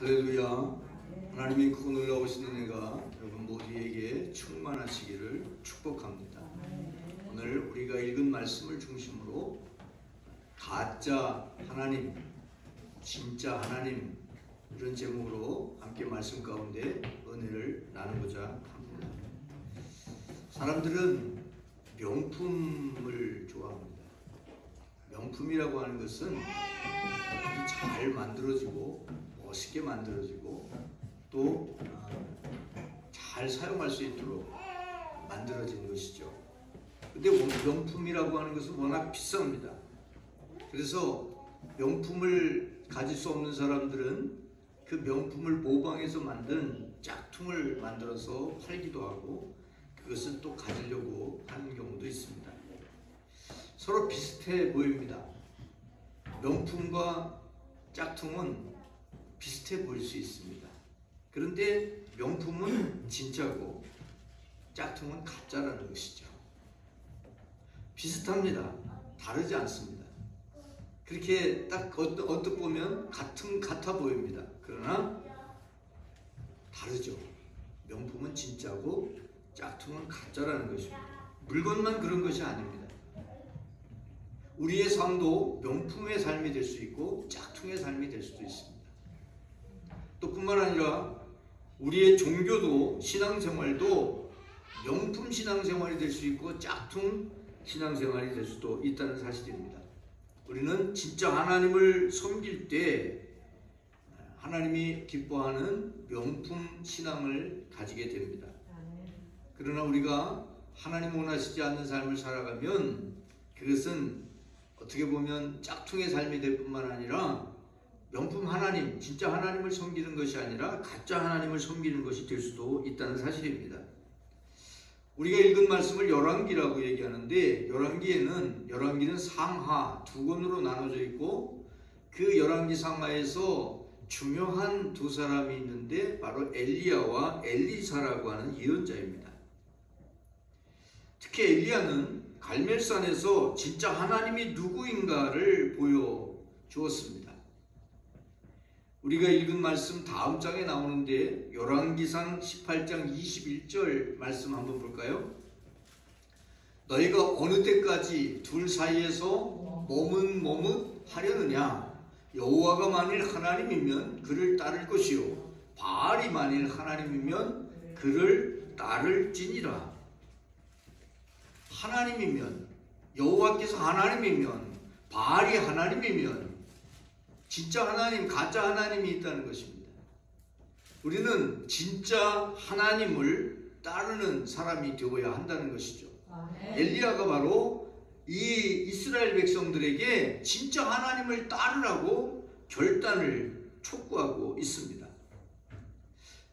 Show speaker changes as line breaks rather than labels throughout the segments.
할렐루야. 하나님의 크고 놀라우신 은혜가 여러분 모두에게 충만하시기를 축복합니다. 오늘 우리가 읽은 말씀을 중심으로 가짜 하나님, 진짜 하나님, 이런 제목으로 함께 말씀 가운데 은혜를 나누고자 합니다. 사람들은 명품을 좋아합니다. 명품이라고 하는 것은 잘 만들어지고 멋있게 만들어지고 또 잘 사용할 수 있도록 만들어진 것이죠. 근데 명품이라고 하는 것은 워낙 비쌉니다. 그래서 명품을 가질 수 없는 사람들은 그 명품을 모방해서 만든 짝퉁을 만들어서 팔기도 하고 그것을 또 가지려고 하는 경우도 있습니다. 서로 비슷해 보입니다. 명품과 짝퉁은 비슷해 보일 수 있습니다. 그런데 명품은 진짜고 짝퉁은 가짜라는 것이죠. 비슷합니다. 다르지 않습니다. 그렇게 딱 언뜻 보면 같아 보입니다. 그러나 다르죠. 명품은 진짜고 짝퉁은 가짜라는 것입니다. 물건만 그런 것이 아닙니다. 우리의 삶도 명품의 삶이 될 수 있고 짝퉁의 삶이 될 수도 있습니다. 또 뿐만 아니라 우리의 종교도 신앙생활도 명품 신앙생활이 될 수 있고 짝퉁 신앙생활이 될 수도 있다는 사실입니다. 우리는 진짜 하나님을 섬길 때 하나님이 기뻐하는 명품 신앙을 가지게 됩니다. 그러나 우리가 하나님 원하시지 않는 삶을 살아가면 그것은 어떻게 보면 짝퉁의 삶이 될 뿐만 아니라 명품 하나님, 진짜 하나님을 섬기는 것이 아니라 가짜 하나님을 섬기는 것이 될 수도 있다는 사실입니다. 우리가 읽은 말씀을 열왕기라고 얘기하는데 열왕기는 상하 두 권으로 나눠져 있고 그 열왕기 상하에서 중요한 두 사람이 있는데 바로 엘리야와 엘리사라고 하는 예언자입니다. 특히 엘리야는 갈멜산에서 진짜 하나님이 누구인가를 보여주었습니다. 우리가 읽은 말씀 다음 장에 나오는데 열왕기상 18장 21절 말씀 한번 볼까요? 너희가 어느 때까지 둘 사이에서 머뭇하려느냐? 여호와가 만일 하나님이면 그를 따를 것이요 바알이 만일 하나님이면 그를 따를지니라. 하나님이면, 여호와께서 하나님이면, 바알이 하나님이면 진짜 하나님, 가짜 하나님이 있다는 것입니다. 우리는 진짜 하나님을 따르는 사람이 되어야 한다는 것이죠. 엘리야가 바로 이 이스라엘 백성들에게 진짜 하나님을 따르라고 결단을 촉구하고 있습니다.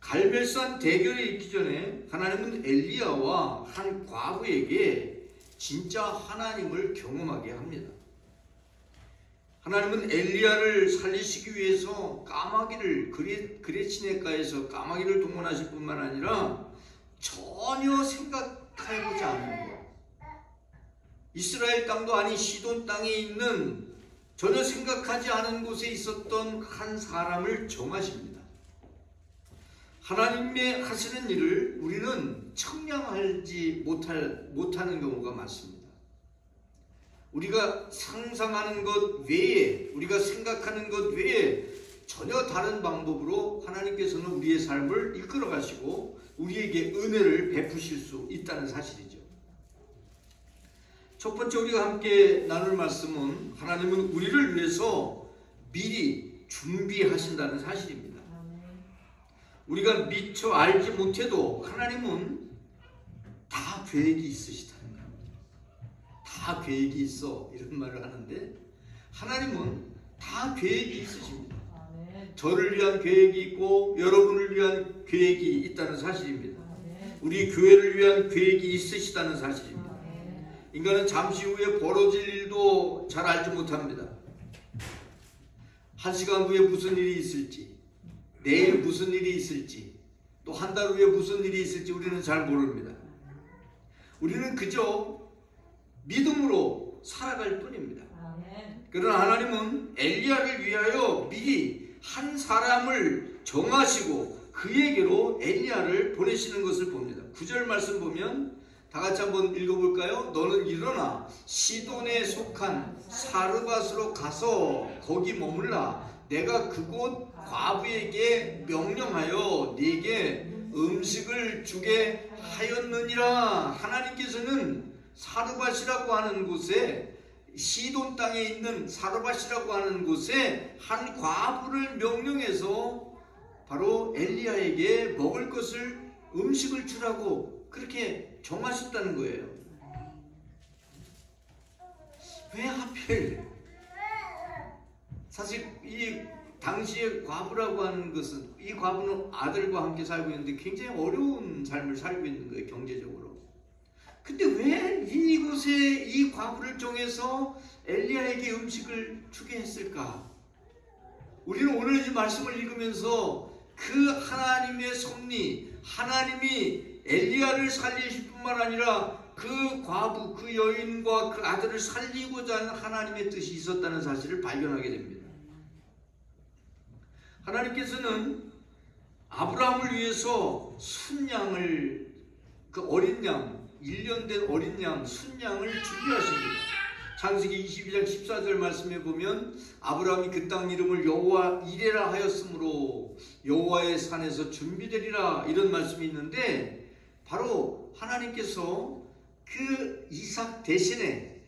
갈멜산 대결이 있기 전에 하나님은 엘리야와 한 과부에게 진짜 하나님을 경험하게 합니다. 하나님은 엘리야를 살리시기 위해서 까마귀를 그레치네가에서 까마귀를 동원하실 뿐만 아니라 전혀 생각해보지 않은 것, 이스라엘 땅도 아닌 시돈 땅에 있는 전혀 생각하지 않은 곳에 있었던 한 사람을 정하십니다. 하나님의 하시는 일을 우리는 청량하지 못하는 경우가 많습니다. 우리가 상상하는 것 외에, 우리가 생각하는 것 외에 전혀 다른 방법으로 하나님께서는 우리의 삶을 이끌어 가시고 우리에게 은혜를 베푸실 수 있다는 사실이죠. 첫 번째 우리가 함께 나눌 말씀은 하나님은 우리를 위해서 미리 준비하신다는 사실입니다. 우리가 미처 알지 못해도 하나님은 다 계획이 있으시다는 겁니다. 다 계획이 있어, 이런 말을 하는데 하나님은 다 계획이 있으십니다. 저를 위한 계획이 있고 여러분을 위한 계획이 있다는 사실입니다. 우리 교회를 위한 계획이 있으시다는 사실입니다. 인간은 잠시 후에 벌어질 일도 잘 알지 못합니다. 한 시간 후에 무슨 일이 있을지, 내일 무슨 일이 있을지, 또 한 달 후에 무슨 일이 있을지 우리는 잘 모릅니다. 우리는 그저 믿음으로 살아갈 뿐입니다. 그러나 하나님은 엘리야를 위하여 미리 한 사람을 정하시고 그에게로 엘리야를 보내시는 것을 봅니다. 9절 말씀 보면 다 같이 한번 읽어볼까요? 너는 일어나 시돈에 속한 사르밧으로 가서 거기 머물라. 내가 그곳 과부에게 명령하여 네게 음식을 주게 하였느니라. 하나님께서는 사르밧이라고 하는 곳에, 시돈 땅에 있는 사르밧이라고 하는 곳에 한 과부를 명령해서 바로 엘리야에게 먹을 것을, 음식을 주라고 그렇게 정하셨다는 거예요. 왜 하필? 사실 이 당시에 과부라고 하는 것은, 이 과부는 아들과 함께 살고 있는데 굉장히 어려운 삶을 살고 있는 거예요, 경제적으로. 근데 왜 이곳에 이 과부를 정해서 엘리야에게 음식을 주게 했을까? 우리는 오늘 이 말씀을 읽으면서 그 하나님의 섭리, 하나님이 엘리야를 살리실 뿐만 아니라 그 과부, 그 여인과 그 아들을 살리고자 하는 하나님의 뜻이 있었다는 사실을 발견하게 됩니다. 하나님께서는 아브라함을 위해서 순양을, 그 어린 양, 1년 된 어린 양, 순양을 준비하십니다. 창세기 22장 14절 말씀에 보면 아브라함이 그 땅 이름을 여호와 이레라 하였으므로 여호와의 산에서 준비되리라, 이런 말씀이 있는데, 바로 하나님께서 그 이삭 대신에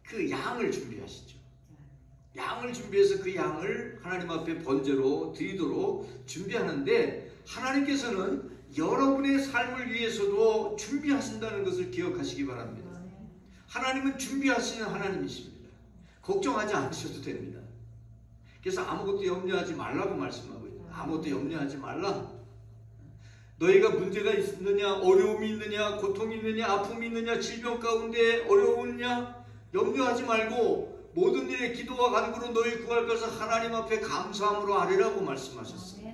그 양을 준비하시죠. 양을 준비해서 그 양을 하나님 앞에 번제로 드리도록 준비하는데, 하나님께서는 여러분의 삶을 위해서도 준비하신다는 것을 기억하시기 바랍니다. 하나님은 준비하시는 하나님이십니다. 걱정하지 않으셔도 됩니다. 그래서 아무것도 염려하지 말라고 말씀하고 있어요. 아무것도 염려하지 말라. 너희가 문제가 있느냐, 어려움이 있느냐, 고통이 있느냐, 아픔이 있느냐, 질병 가운데 어려우냐, 염려하지 말고 모든 일에 기도와 간구로 너희 구할 것을 하나님 앞에 감사함으로 아뢰라고 말씀하셨어요.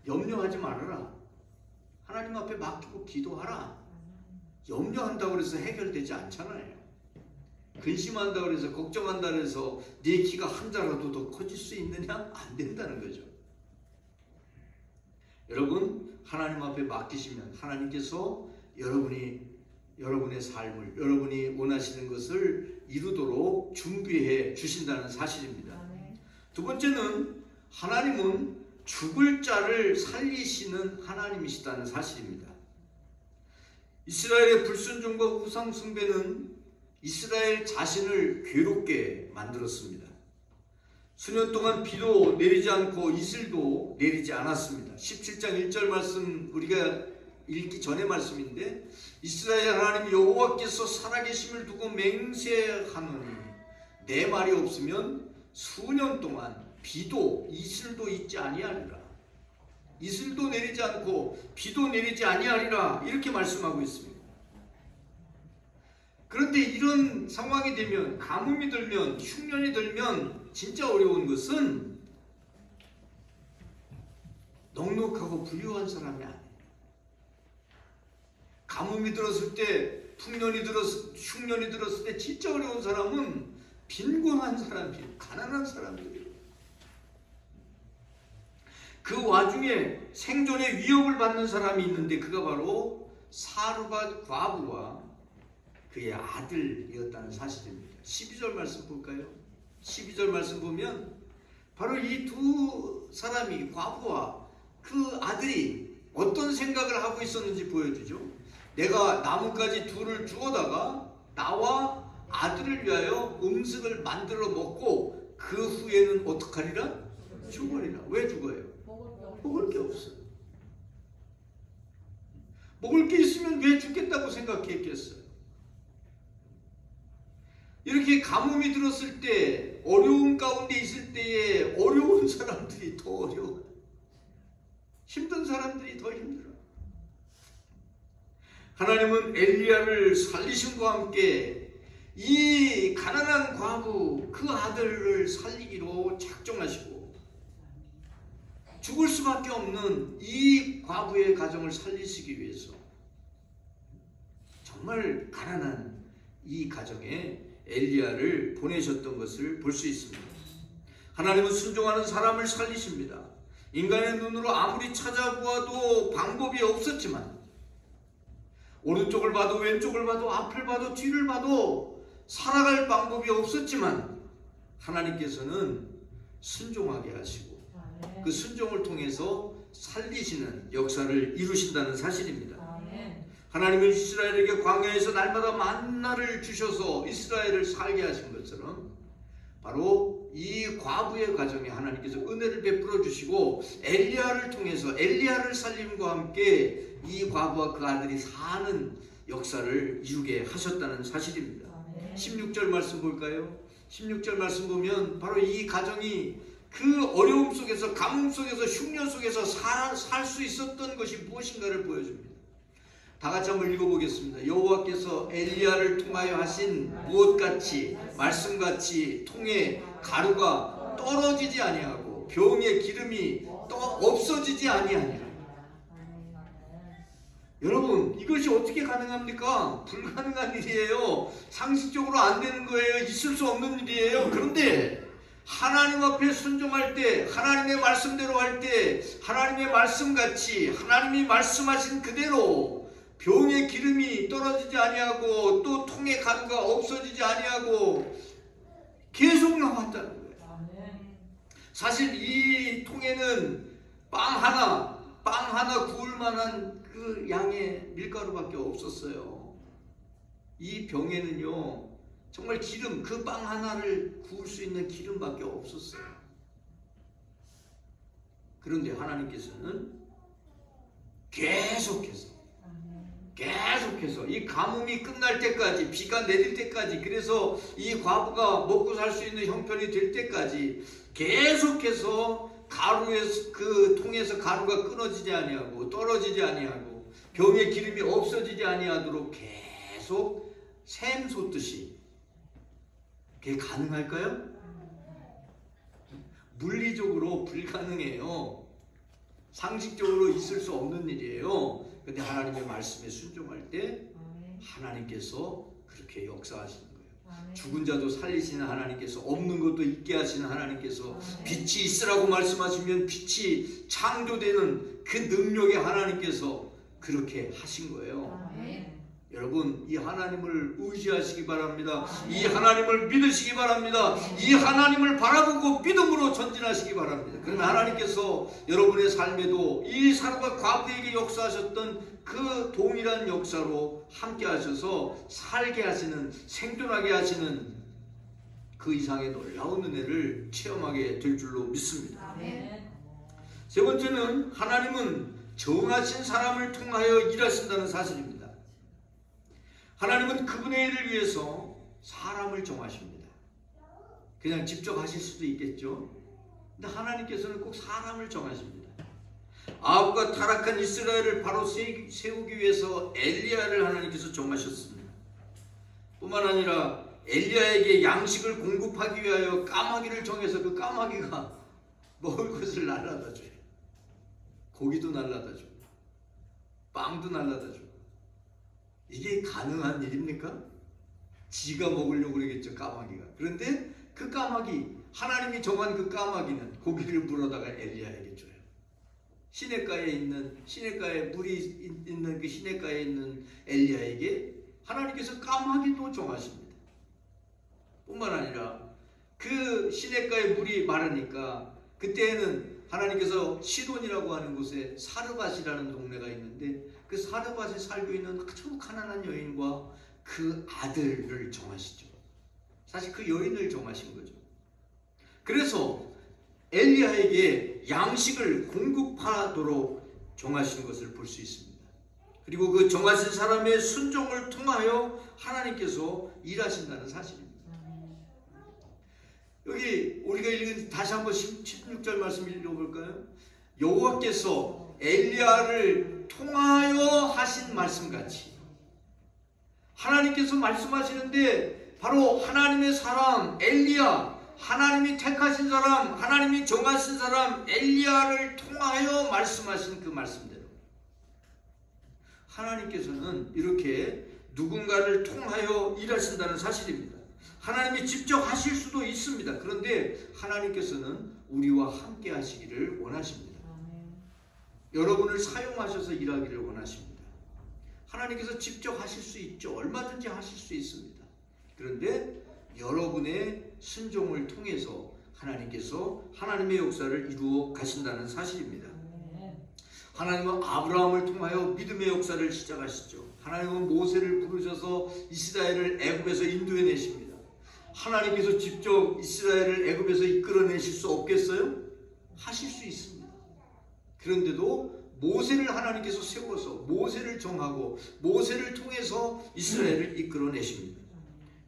염려하지 말아라. 하나님 앞에 맡기고 기도하라. 염려한다고 해서 해결되지 않잖아요. 근심한다고 해서, 걱정한다고 해서 네 키가 한 자라도 더 커질 수 있느냐? 안 된다는 거죠. 여러분, 하나님 앞에 맡기시면 하나님께서 여러분의 삶을, 여러분이 원하시는 것을 이루도록 준비해 주신다는 사실입니다. 두 번째는 하나님은 죽을 자를 살리시는 하나님이시다는 사실입니다. 이스라엘의 불순종과 우상 숭배는 이스라엘 자신을 괴롭게 만들었습니다. 수년 동안 비도 내리지 않고 이슬도 내리지 않았습니다. 17장 1절 말씀, 우리가 읽기 전의 말씀인데, 이스라엘 하나님 여호와께서 살아계심을 두고 맹세하노니 내 말이 없으면 수년 동안 비도 이슬도 있지 아니하리라. 이슬도 내리지 않고 비도 내리지 아니하리라, 이렇게 말씀하고 있습니다. 그런데 이런 상황이 되면, 가뭄이 들면, 흉년이 들면 진짜 어려운 것은 넉넉하고 부유한 사람이 아니에요. 가뭄이 들었을 때, 흉년이 들었을 때 진짜 어려운 사람은 빈곤한 사람이에요. 가난한 사람들이에요. 그 와중에 생존의 위협을 받는 사람이 있는데, 그가 바로 사르밧 과부와 그의 아들이었다는 사실입니다. 12절 말씀 볼까요? 12절 말씀 보면 바로 이 두 사람이, 과부와 그 아들이 어떤 생각을 하고 있었는지 보여주죠. 내가 나뭇가지 둘을 주워다가 나와 아들을 위하여 음식을 만들어 먹고 그 후에는 어떡하리라? 죽으리라. 왜 죽어요? 먹을 게 없어요. 먹을 게 있으면 왜 죽겠다고 생각했겠어요? 이렇게 가뭄이 들었을 때, 어려움 가운데 있을 때에 어려운 사람들이 더 어려워요. 힘든 사람들이 더 힘들어요. 하나님은 엘리야를 살리심과 함께 이 가난한 과부, 그 아들을 살리기로 작정하시고, 죽을 수밖에 없는 이 과부의 가정을 살리시기 위해서 정말 가난한 이 가정에 엘리야를 보내셨던 것을 볼 수 있습니다. 하나님은 순종하는 사람을 살리십니다. 인간의 눈으로 아무리 찾아보아도 방법이 없었지만, 오른쪽을 봐도 왼쪽을 봐도 앞을 봐도 뒤를 봐도 살아갈 방법이 없었지만, 하나님께서는 순종하게 하시고 그 순종을 통해서 살리시는 역사를 이루신다는 사실입니다. 하나님은 이스라엘에게 광야에서 날마다 만나를 주셔서 이스라엘을 살게 하신 것처럼, 바로 이 과부의 가정에 하나님께서 은혜를 베풀어 주시고 엘리야를 통해서 엘리야를 살림과 함께 이 과부와 그 아들이 사는 역사를 이루게 하셨다는 사실입니다. 16절 말씀 볼까요? 16절 말씀 보면 바로 이 가정이 그 어려움 속에서, 가뭄 속에서, 흉년 속에서 살 수 있었던 것이 무엇인가를 보여줍니다. 다 같이 한번 읽어보겠습니다. 여호와께서 엘리야를 통하여 하신 무엇같이 말씀같이 통에 가루가 떨어지지 아니하고 병의 기름이 없어지지 아니하니라. 여러분, 이것이 어떻게 가능합니까? 불가능한 일이에요. 상식적으로 안 되는 거예요. 있을 수 없는 일이에요. 그런데 하나님 앞에 순종할 때, 하나님의 말씀대로 할 때, 하나님의 말씀같이 하나님이 말씀하신 그대로 병의 기름이 떨어지지 아니하고 또 통의 가루가 없어지지 아니하고 계속 나왔다는 거예요. 사실 이 통에는 빵 하나 구울 만한 그 양의 밀가루밖에 없었어요. 이 병에는요, 정말 기름, 그 빵 하나를 구울 수 있는 기름밖에 없었어요. 그런데 하나님께서는 계속해서 이 가뭄이 끝날 때까지, 비가 내릴 때까지, 그래서 이 과부가 먹고 살 수 있는 형편이 될 때까지 계속해서 가루에서, 그 통에서 가루가 끊어지지 아니하고 떨어지지 아니하고 병의 기름이 없어지지 아니하도록 계속 샘솟듯이. 그게 가능할까요? 물리적으로 불가능해요. 상식적으로 있을 수 없는 일이에요. 근데 하나님의 말씀에 순종할 때 하나님께서 그렇게 역사하시는 거예요. 죽은 자도 살리시는 하나님께서, 없는 것도 있게 하시는 하나님께서, 빛이 있으라고 말씀하시면 빛이 창조되는 그 능력의 하나님께서 그렇게 하신 거예요. 여러분, 이 하나님을 의지하시기 바랍니다. 이 하나님을 믿으시기 바랍니다. 이 하나님을 바라보고 믿음으로 전진하시기 바랍니다. 그러면 하나님께서 여러분의 삶에도 이 사람과 과부에게 역사하셨던 그 동일한 역사로 함께 하셔서 살게 하시는, 생존하게 하시는 그 이상의 놀라운 은혜를 체험하게 될 줄로 믿습니다. 세 번째는 하나님은 정하신 사람을 통하여 일하신다는 사실입니다. 하나님은 그분의 일을 위해서 사람을 정하십니다. 그냥 직접 하실 수도 있겠죠. 근데 하나님께서는 꼭 사람을 정하십니다. 아합과 타락한 이스라엘을 바로 세우기 위해서 엘리야를 하나님께서 정하셨습니다. 뿐만 아니라 엘리야에게 양식을 공급하기 위하여 까마귀를 정해서 그 까마귀가 먹을 것을 날라다 줘요. 고기도 날라다 주고 빵도 날라다 주고. 이게 가능한 일입니까? 지가 먹으려고 그러겠죠, 까마귀가. 그런데 그 까마귀, 하나님이 정한 그 까마귀는 고기를 물어다가 엘리야에게 줘요. 시냇가에 물이 있는 그 시냇가에 있는 엘리야에게 하나님께서 까마귀도 정하십니다. 뿐만 아니라 그 시냇가에 물이 마르니까 그때에는 하나님께서 시돈이라고 하는 곳에 사르밧이라는 동네가 있는데 그 사르밧에 살고 있는 아주 가난한 여인과 그 아들을 정하시죠. 사실 그 여인을 정하신 거죠. 그래서 엘리야에게 양식을 공급하도록 정하신 것을 볼 수 있습니다. 그리고 그 정하신 사람의 순종을 통하여 하나님께서 일하신다는 사실입니다. 여기 우리가 읽은 다시 한번 16절 말씀 읽어볼까요? 여호와께서 엘리야를 통하여 하신 말씀같이, 하나님께서 말씀하시는데 바로 하나님의 사람 엘리야, 하나님이 택하신 사람, 하나님이 정하신 사람 엘리야를 통하여 말씀하신 그 말씀대로 하나님께서는 이렇게 누군가를 통하여 일하신다는 사실입니다. 하나님이 직접 하실 수도 있습니다. 그런데 하나님께서는 우리와 함께 하시기를 원하십니다. 여러분을 사용하셔서 일하기를 원하십니다. 하나님께서 직접 하실 수 있죠. 얼마든지 하실 수 있습니다. 그런데 여러분의 순종을 통해서 하나님께서 하나님의 역사를 이루어 가신다는 사실입니다. 하나님은 아브라함을 통하여 믿음의 역사를 시작하시죠. 하나님은 모세를 부르셔서 이스라엘을 애굽에서 인도해 내십니다. 하나님께서 직접 이스라엘을 애굽에서 이끌어내실 수 없겠어요? 하실 수 있습니다. 그런데도 모세를 하나님께서 세워서 모세를 정하고 모세를 통해서 이스라엘을 이끌어내십니다.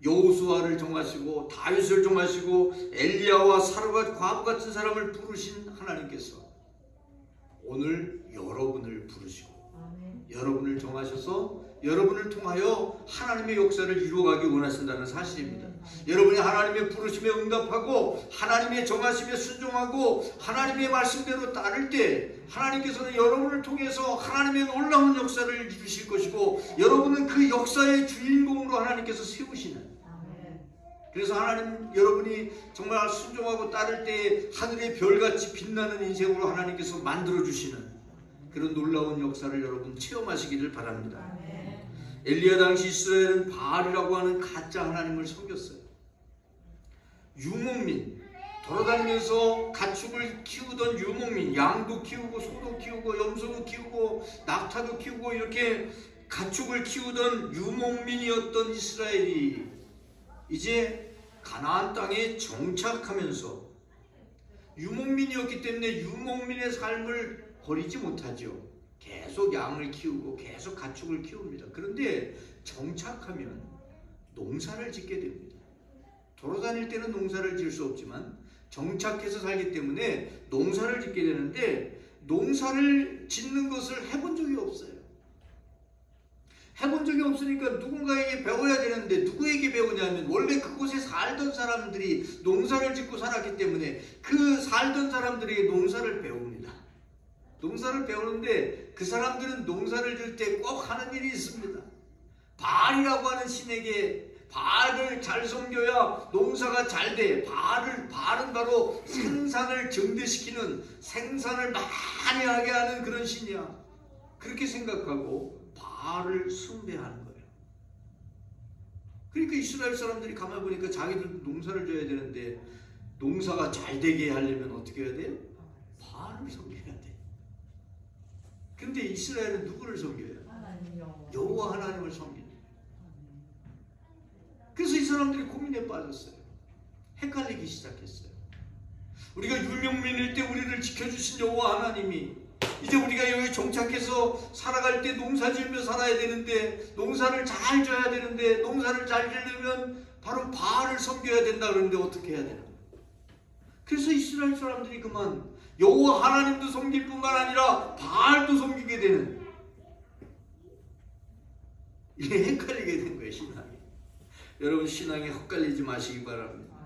여호수아를 정하시고 다윗을 정하시고 엘리야와 사르밧 과부 같은 사람을 부르신 하나님께서 오늘 여러분을 부르시고 여러분을 정하셔서 여러분을 통하여 하나님의 역사를 이루어가기 원하신다는 사실입니다. 여러분이 하나님의 부르심에 응답하고 하나님의 정하심에 순종하고 하나님의 말씀대로 따를 때 하나님께서는 여러분을 통해서 하나님의 놀라운 역사를 이루실 것이고 여러분은 그 역사의 주인공으로 하나님께서 세우시는, 그래서 하나님 여러분이 정말 순종하고 따를 때 하늘의 별같이 빛나는 인생으로 하나님께서 만들어주시는 그런 놀라운 역사를 여러분 체험하시기를 바랍니다. 엘리야 당시 이스라엘은 바알이라고 하는 가짜 하나님을 섬겼어요. 유목민, 돌아다니면서 가축을 키우던 유목민, 양도 키우고 소도 키우고 염소도 키우고 낙타도 키우고 이렇게 가축을 키우던 유목민이었던 이스라엘이 이제 가나안 땅에 정착하면서 유목민이었기 때문에 유목민의 삶을 버리지 못하죠. 계속 양을 키우고 계속 가축을 키웁니다. 그런데 정착하면 농사를 짓게 됩니다. 돌아다닐 때는 농사를 지을 수 없지만 정착해서 살기 때문에 농사를 짓게 되는데 농사를 짓는 것을 해본 적이 없어요. 해본 적이 없으니까 누군가에게 배워야 되는데 누구에게 배우냐면 원래 그곳에 살던 사람들이 농사를 짓고 살았기 때문에 그 살던 사람들에게 농사를 배웁니다. 농사를 배우는데 그 사람들은 농사를 질 때 꼭 하는 일이 있습니다. 바알이라고 하는 신에게 바알을 잘 섬겨야 농사가 잘 돼. 바알은 바로 생산을 증대시키는, 생산을 많이 하게 하는 그런 신이야. 그렇게 생각하고 바알을 숭배하는 거예요. 그러니까 이스라엘 사람들이 가만히 보니까 자기들 농사를 져야 되는데 농사가 잘 되게 하려면 어떻게 해야 돼요? 바알을 섬겨야 돼. 근데 이스라엘은 누구를 섬겨요? 여호와 하나님을 섬기는 거예요. 그래서 이 사람들이 고민에 빠졌어요. 헷갈리기 시작했어요. 우리가 율령민일 때 우리를 지켜주신 여호와 하나님이 이제 우리가 여기 정착해서 살아갈 때 농사 지으며 살아야 되는데 농사를 잘 져야 되는데 농사를 잘 지려면 바로 바알을 섬겨야 된다. 그러는데 어떻게 해야 되나? 그래서 이스라엘 사람들이 그만 여호와 하나님도 섬길 뿐만 아니라 바알도 섬기게 되는, 이게 헷갈리게 된 거예요. 신앙이. 여러분 신앙에 헛갈리지 마시기 바랍니다.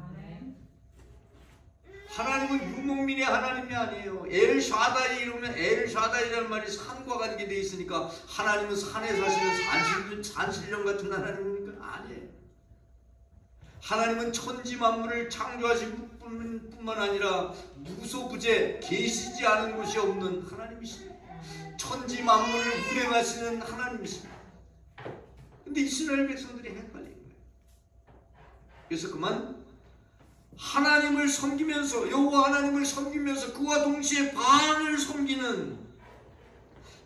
하나님은 유목민의 하나님이 아니에요. 엘샤다이 이러면 엘샤다이라는 말이 산과 관계되어 있으니까 하나님은 산에 사시는 산신령 같은 하나님입니까? 아니에요. 하나님은 천지 만물을 창조하신 뿐만 아니라 무소부재, 계시지 않은 곳이 없는 하나님이십니다. 천지 만물을 운행하시는 하나님이십니다. 근데 이스라엘 백성들이 헷갈린 거예요. 그래서 그만 하나님을 섬기면서 여호와 하나님을 섬기면서 그와 동시에 바알을 섬기는,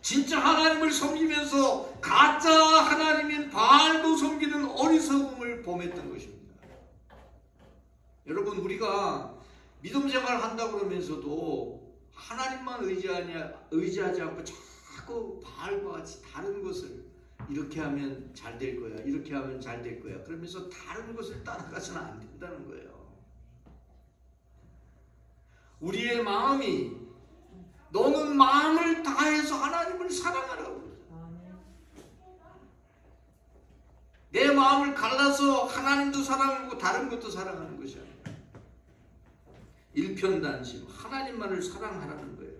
진짜 하나님을 섬기면서 가짜 하나님인 바알도 섬기는 어리석음을 범했던 것입니다. 여러분 우리가 믿음 생활을 한다고 그러면서도 하나님만 의지하지 않고 자꾸 바알과 같이 다른 것을 이렇게 하면 잘 될 거야, 이렇게 하면 잘 될 거야 그러면서 다른 것을 따라가서는 안 된다는 거예요. 우리의 마음이, 너는 마음을 다해서 하나님을 사랑하라고. 내 마음을 갈라서 하나님도 사랑하고 다른 것도 사랑하는 것이 아니에요. 일편단심, 하나님만을 사랑하라는 거예요.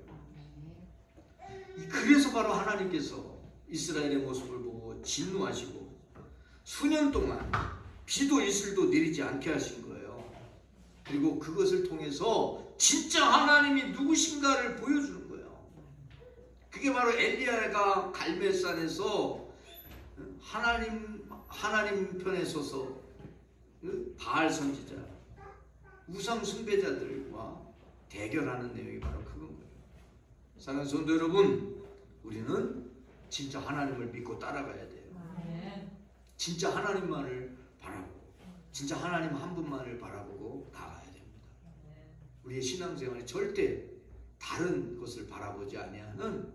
그래서 바로 하나님께서 이스라엘의 모습을 보고 진노하시고 수년 동안 비도 이슬도 내리지 않게 하신 거예요. 그리고 그것을 통해서 진짜 하나님이 누구신가를 보여주는 거예요. 그게 바로 엘리야가 갈멜산에서 하나님 편에 서서 바알 선지자, 우상 숭배자들과 대결하는 내용이 바로 그건 거예요. 사랑하는 성도 여러분, 우리는 진짜 하나님을 믿고 따라가야 돼요. 진짜 하나님만을 바라보고, 진짜 하나님 한 분만을 바라보고 나가야 됩니다. 우리의 신앙생활이 절대 다른 것을 바라보지 아니하는,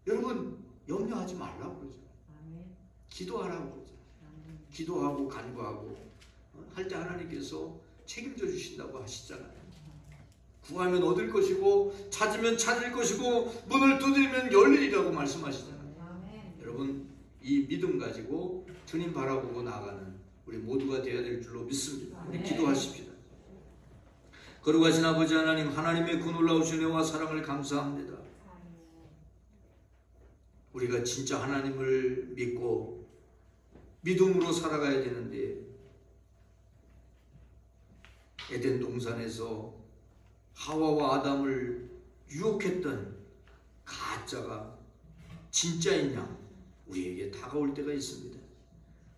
여러분 염려하지 말라고 그러죠. 기도하라고 그러죠. 기도하고 간구하고 할 때 하나님께서 책임져 주신다고 하시잖아요. 구하면 얻을 것이고 찾으면 찾을 것이고 문을 두드리면 열리리라고 말씀하시잖아요. 여러분 이 믿음 가지고 주님 바라보고 나가는 우리 모두가 되어야 될 줄로 믿습니다. 우리 기도하십시다. 거룩하신 아버지 하나님, 하나님의 그 놀라우신 은혜와 사랑을 감사합니다. 우리가 진짜 하나님을 믿고 믿음으로 살아가야 되는데, 에덴 동산에서 하와와 아담을 유혹했던 가짜가 진짜인 양 우리에게 다가올 때가 있습니다.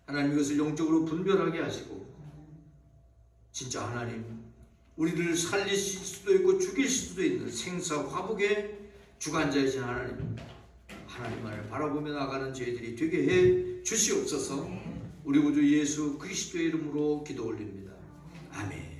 하나님 이것을 영적으로 분별하게 하시고, 진짜 하나님, 우리를 살리실 수도 있고 죽일 수도 있는 생사 화복의 주관자이신 하나님만을 바라보며 나가는 저희들이 되게 해 주시옵소서. 우리 구주 예수 그리스도의 이름으로 기도 올립니다. 아멘.